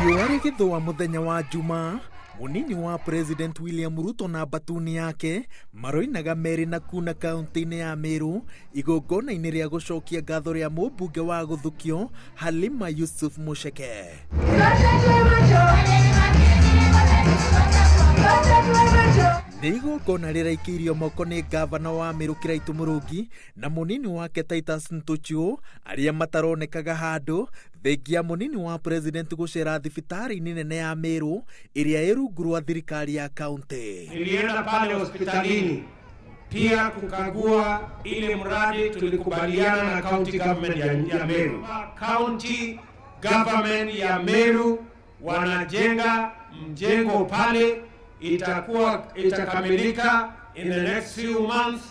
Riũa gĩthũa mũthenya wa Jumaa, munini wa President William Ruto na batuni yake maroinaga merĩ na kuna kaunti-inĩ ya Meru igongona-inĩ rĩa gũcokia ngatho rĩa mũmbunge wa gũthukio Halima Yusuf Mucheke. Nĩ igongona rĩraikĩirio moko nĩ gavana wa Meru Kiraitu Murungi na munini wake Titus Ntuchu arĩa mataronekaga handũ thengia munini wa president gũcera thibitarĩ-inĩ nene ya Meru ĩrĩa ĩrungu rwa thirikari ya kaunti. Nilienda pale hospitalini pia kukagua ile mradi tulikubaliana na county government ya Meru. County government ya Meru wanajenga mjengo pale, itakamilika in the next few months,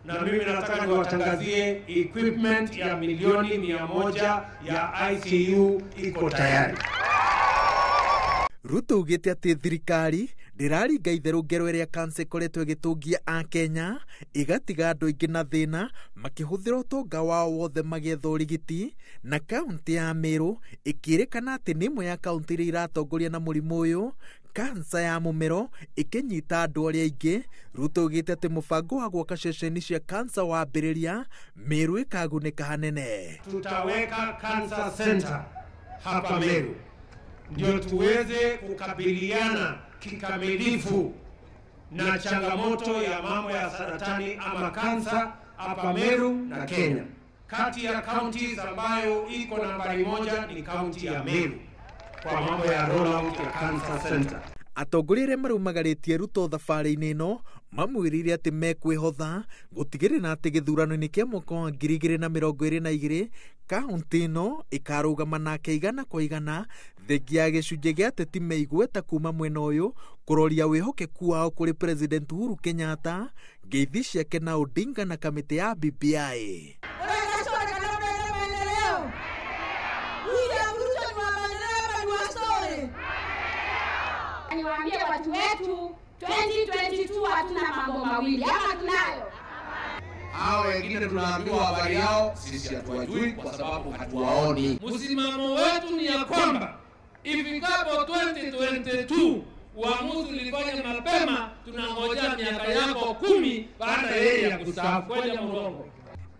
na mimi nataka niwatangazie equipment ya milioni 100 ya ICU iko tayari. Ruto ugĩte atĩ thirikari ndĩraringa itherũ ngero ĩrĩa kansa ĩkoretwo ĩgĩtũngia a Kenya igatiga andũ aingĩ na thĩna makĩhũthĩra ũtonga wao wothe magĩetha ũrigiti, na kaunti ya Meru ĩkĩrĩkana atĩ nĩ ĩmwe ya kaunti iria iratongoria na mũrimũ ũyũ, kansa ya mũmero ĩkĩnyita andũ arĩa aingĩ. Ruto ugĩte atĩ mũbango wa gwaka ceceni cia kansa wambĩrĩria, Meru ĩkagunĩka hanene. Tutaweka cancer center hapa Meru ndio tuweze kukabiliana kikamilifu na changamoto ya mambo ya saratani ama kansa hapa Meru na Kenya. Kati ya counties ambayo iko nambari 1 ni county ya Meru kwa mambo ya rollout ya cancer center. Atongoria arĩa maraumagarĩtie Ruto thabarĩ-inĩ ĩno mamwĩrire atĩ mekwĩhotha gũtigĩrĩra atĩ gĩthurano-inĩ kĩa mwaka wa 2022 kaunti ĩno ĩkarũgama nake igana kwa igana thengia ya gĩcunjĩ gĩa ateti meigweta kuma mwena ũyũ kũroria wĩhokeku wao kũrĩ President Uhuru Kenyatta, ngeithi ciake na Odinga na kamĩtĩ ya BBI. Niwaambie watu wetu 2022 hatuna mambo mawili, ama tunayo? Hao wengine tunaambiwa habari yao, sisi hatuwajui kwa sababu hatuwaoni. Msimamo wetu ni ya kwamba ifikapo 2022 uamuzi ulifanya mapema, tunangojea miaka yako 10 baada ya kustaafu kwenda mrongo.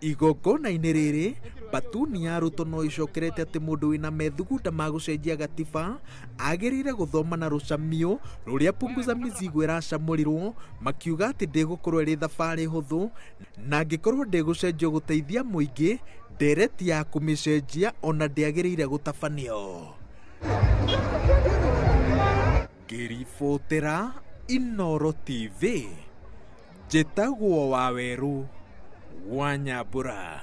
Igongona-inĩ rĩrĩ batuni ya Ruto no icokerete atĩ mũndũ wĩna methugunda ma gũcenjia gatiba agĩrĩire gũthoma na rũcamio rũrĩa punguza mizigo ĩracamũrirwo, makiuga atĩ ndĩgũkorwo ĩrĩ thabarĩ hũthũ na angĩkorwo ndĩgũcenjio gũteithia mũingĩ, ndereti ya kũmĩcenjia ona ndĩagĩrĩire gũtabanio. Ngĩribotera Inooro TV, njĩtagwo Waweru wa Nyambura.